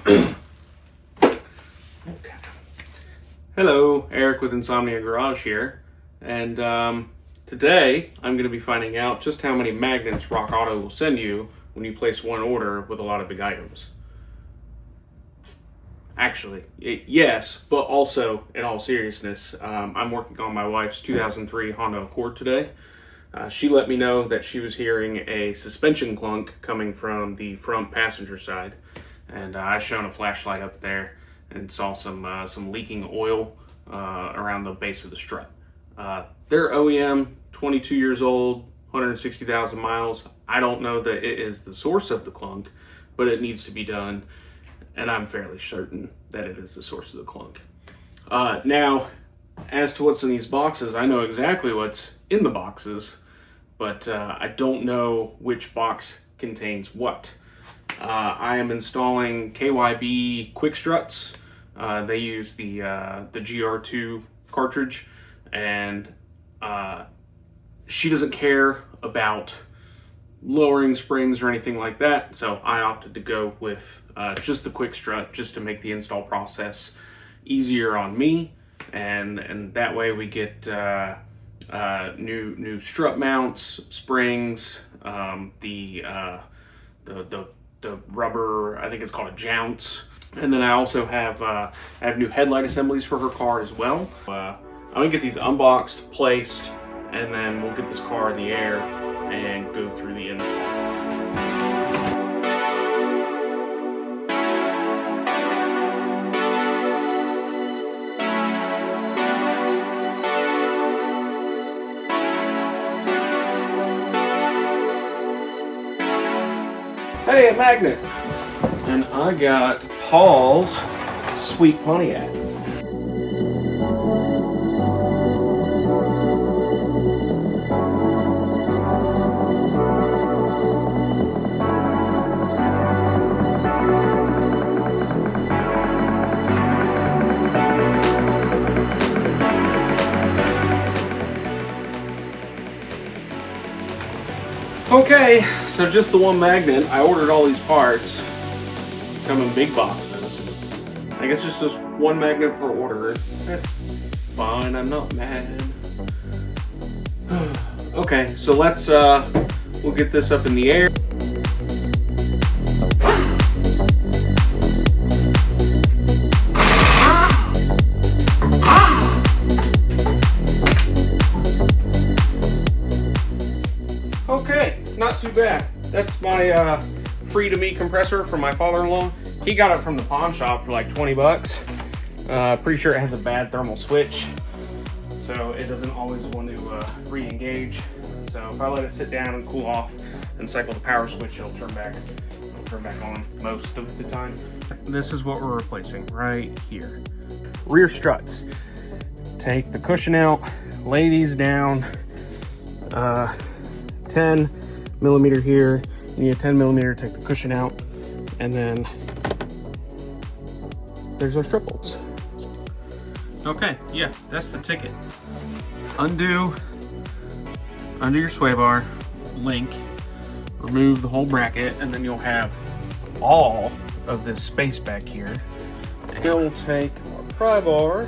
Okay. Hello, Eric with Insomnia Garage here, and today I'm going to be finding out just how many magnets Rock Auto will send you when you place one order with a lot of big items. Actually, yes, but also, in all seriousness, I'm working on my wife's 2003 Honda Accord today. She let me know that she was hearing a suspension clunk coming from the front passenger side, and I shone a flashlight up there and saw some leaking oil around the base of the strut. They're OEM, 22 years old, 160,000 miles. I don't know that it is the source of the clunk, but it needs to be done, and I'm fairly certain that it is the source of the clunk. Now, as to what's in these boxes, I know exactly what's in the boxes, but I don't know which box contains what. I am installing KYB quick struts. They use the GR2 cartridge, and she doesn't care about lowering springs or anything like that, so I opted to go with just the quick strut, just to make the install process easier on me, and that way we get new strut mounts, springs, the rubber, I think it's called a jounce. And then I also have new headlight assemblies for her car as well. I'm gonna get these unboxed, placed, and then we'll get this car in the air and go through the install. Hey, a magnet! And I got Paul's Sweet Pontiac. Okay, so just the one magnet. I ordered all these parts. Come in big boxes. I guess just this one magnet per order. That's fine, I'm not mad. Okay, so let's we'll get this up in the air. Okay, not too bad. That's my free to me compressor from my father-in-law. He got it from the pawn shop for like 20 bucks. Pretty sure it has a bad thermal switch, so it doesn't always want to re-engage. So if I let it sit down and cool off and cycle the power switch, it'll turn back on most of the time. This is what we're replacing right here. Rear struts. Take the cushion out, lay these down, 10 millimeter here. You need a 10 millimeter, take the cushion out, and then there's our strip bolts. Okay, yeah, that's the ticket. Undo your sway bar, link, remove the whole bracket, and then you'll have all of this space back here. And we'll take our pry bar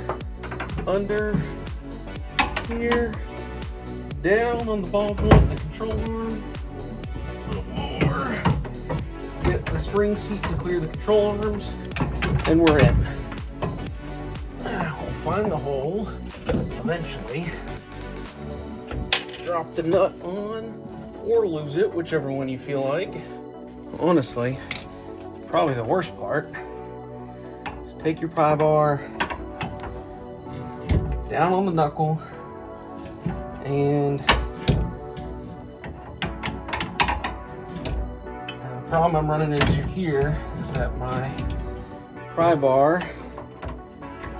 under here, down on the ball joint, the control arm, a little more. Get the spring seat to clear the control arms, and we're in. We'll find the hole eventually. Drop the nut on, or lose it, whichever one you feel like. Honestly, probably the worst part is take your pry bar down on the knuckle, and the problem I'm running into here is that my pry bar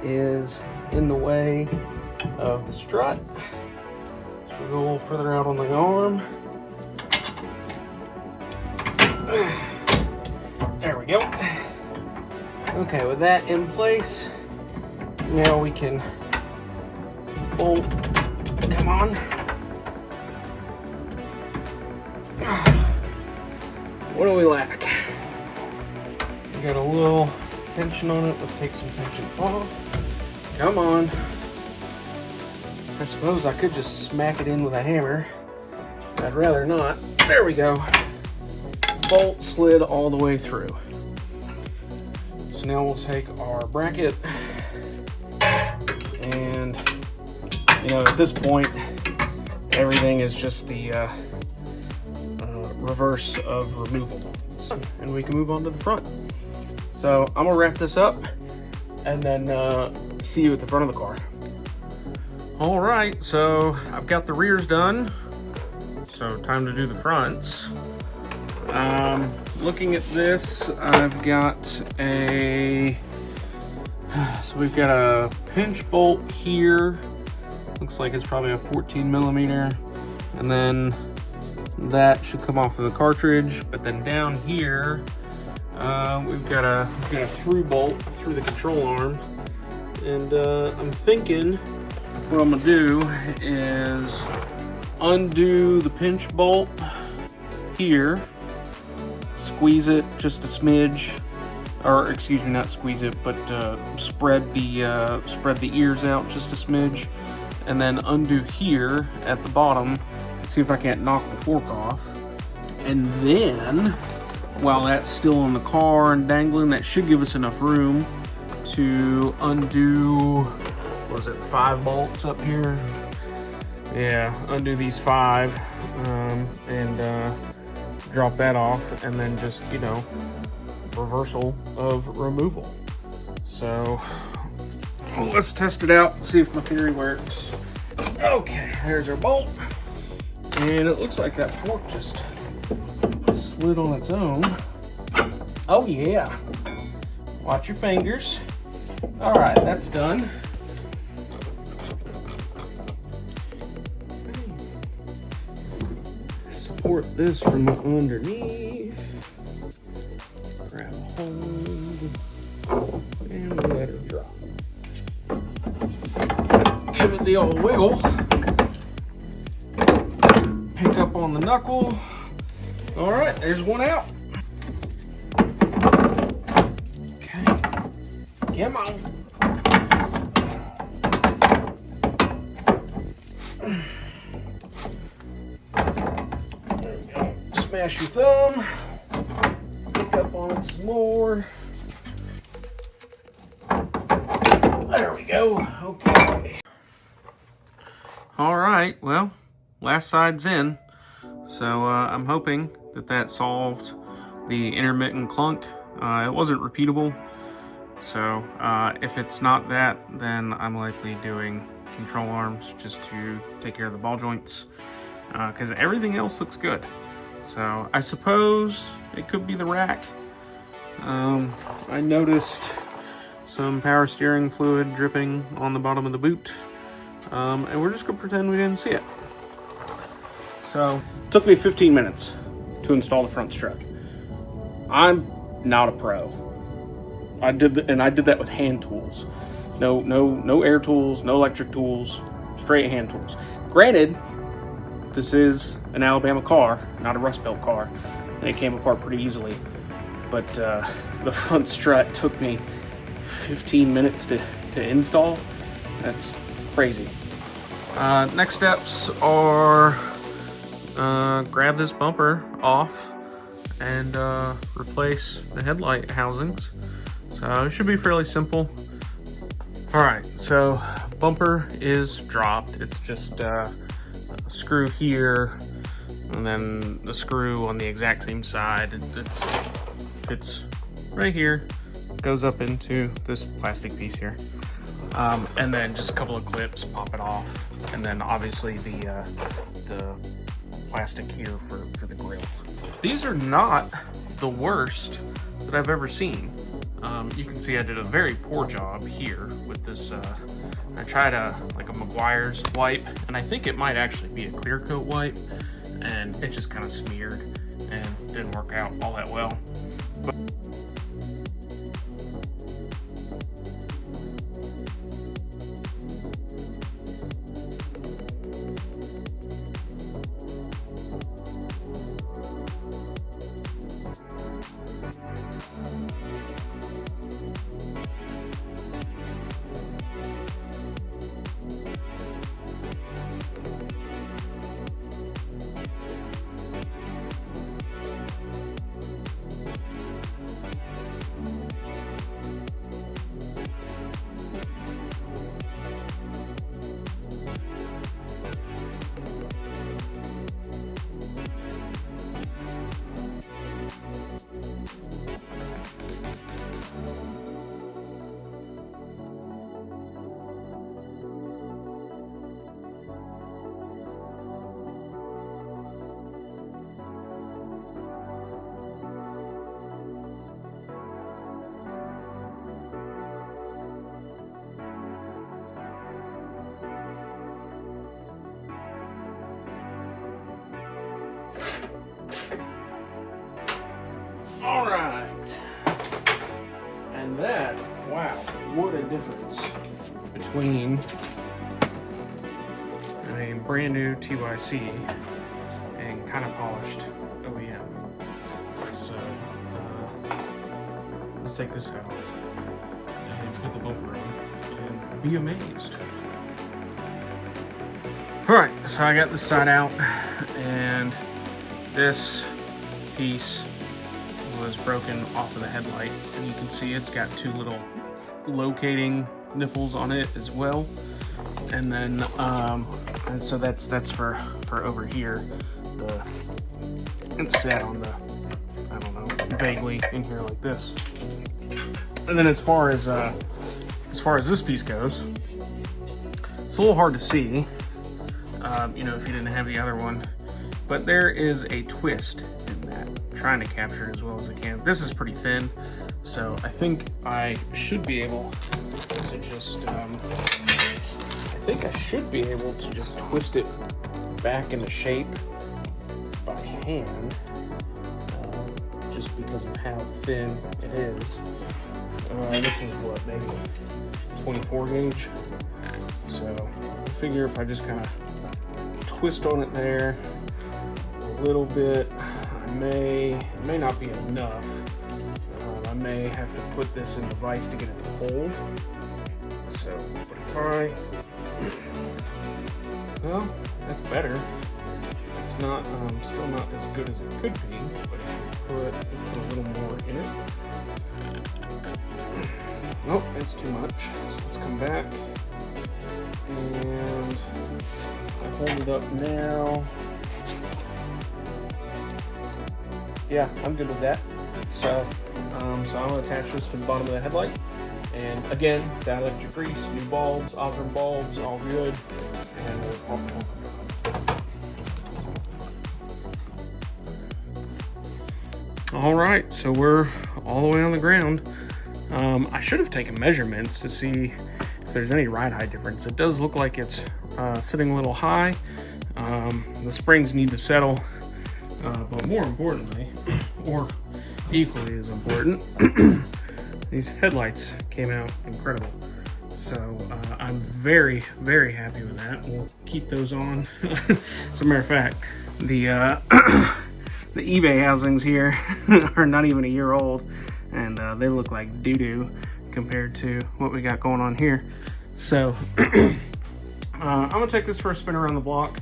is in the way of the strut. So we'll go a little further out on the arm. There we go. Okay, with that in place, now we can pull. Come on. What do we lack? We got a little tension on it. Let's take some tension off. Come on. I suppose I could just smack it in with a hammer. I'd rather not. There we go. Bolt slid all the way through. So now we'll take our bracket and, you know, at this point, everything is just the reverse of removal. And we can move on to the front. So I'm gonna wrap this up and then see you at the front of the car. All right, so I've got the rears done. So time to do the fronts. Looking at this, I've got so we've got a pinch bolt here. Looks like it's probably a 14 millimeter. And then that should come off of the cartridge. But then down here, we've got a through bolt through the control arm. And I'm thinking what I'm gonna do is undo the pinch bolt here, squeeze it just a smidge, or excuse me, not squeeze it, but spread the ears out just a smidge, and then undo here at the bottom. See if I can't knock the fork off. And then, while that's still in the car and dangling, that should give us enough room to undo, what was it, 5 bolts up here? Yeah, undo these 5 and drop that off, and then just, you know, reversal of removal. So let's test it out and see if my theory works. Okay, there's our bolt. And it looks like that fork just slid on its own. Oh yeah. Watch your fingers. All right, that's done. Support this from underneath. Grab a hold and we'll let it drop. Give it the old wiggle. Pick up on the knuckle. All right, there's one out. Okay, come on. There we go. Smash your thumb. Pick up on it some more. There we go. Okay. All right, well, last side's in. So I'm hoping that solved the intermittent clunk. It wasn't repeatable. So if it's not that, then I'm likely doing control arms just to take care of the ball joints, because everything else looks good. So I suppose it could be the rack. I noticed some power steering fluid dripping on the bottom of the boot, and we're just gonna pretend we didn't see it. So it took me 15 minutes to install the front strut. I'm not a pro. I did that with hand tools. No air tools, no electric tools, straight hand tools. Granted, this is an Alabama car, not a Rust Belt car, and it came apart pretty easily. But the front strut took me 15 minutes to install. That's crazy. Next steps are grab this bumper off and replace the headlight housings. So it should be fairly simple. All right, so bumper is dropped. It's just a screw here, and then the screw on the exact same side. It's right here, goes up into this plastic piece here. And then just a couple of clips, pop it off, and then obviously the plastic here for the grill. These are not the worst that I've ever seen. You can see I did a very poor job here with this. I tried like a Meguiar's wipe, and I think it might actually be a clear coat wipe, and it just kind of smeared and didn't work out all that well. But difference between a brand new TYC and kind of polished OEM. So let's take this out and put the bumper on and be amazed. Alright, so I got this side out, and this piece was broken off of the headlight, and you can see it's got two little locating nipples on it as well. And then and so that's for over here. It's set on the, I don't know, vaguely in here like this. And then as far as this piece goes, it's a little hard to see, you know, if you didn't have the other one, but there is a twist in that. I'm trying to capture it as well as I can. This is pretty thin, so I think I should be able to just twist it back into shape by hand, just because of how thin it is. This is what, maybe 24 gauge. So I figure if I just kind of twist on it there a little bit, it may not be enough. I may have to put this in the vise to get it to hold. So, but if well, that's better. It's not, still not as good as it could be, but if we put a little more in it. Nope, that's too much. So let's come back, and I hold it up now. Yeah, I'm good with that. So, so I'll attach this to the bottom of the headlight. And again, dielectric grease, new bulbs, Osram bulbs, all good. And we'll pop them on. All right, so we're all the way on the ground. I should have taken measurements to see if there's any ride height difference. It does look like it's sitting a little high. The springs need to settle, but more importantly, or equally as important, these headlights came out incredible. So I'm very, very happy with that. We'll keep those on. As a matter of fact, the eBay housings here are not even a year old, and they look like doo-doo compared to what we got going on here. So I'm gonna take this for a spin around the block.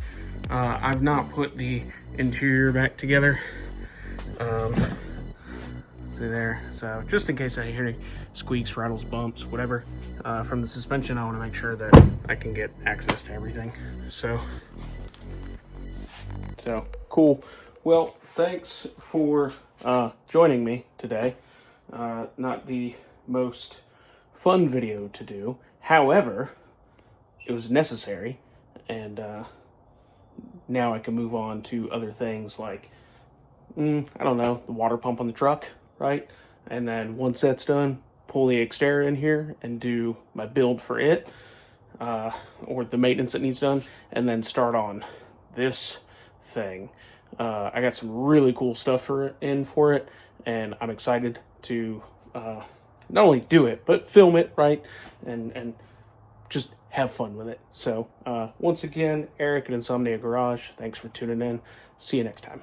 I've not put the interior back together. See there, so just in case I hear any squeaks, rattles, bumps, whatever from the suspension, I want to make sure that I can get access to everything. So cool. Well, thanks for joining me today. Not the most fun video to do, however, it was necessary, and now I can move on to other things like, I don't know, the water pump on the truck, right? And then once that's done, pull the Xterra in here and do my build for it, or the maintenance that needs done, and then start on this thing. I got some really cool stuff for it, and I'm excited to not only do it, but film it, right? And just have fun with it. So once again, Eric at Insomnia Garage, thanks for tuning in. See you next time.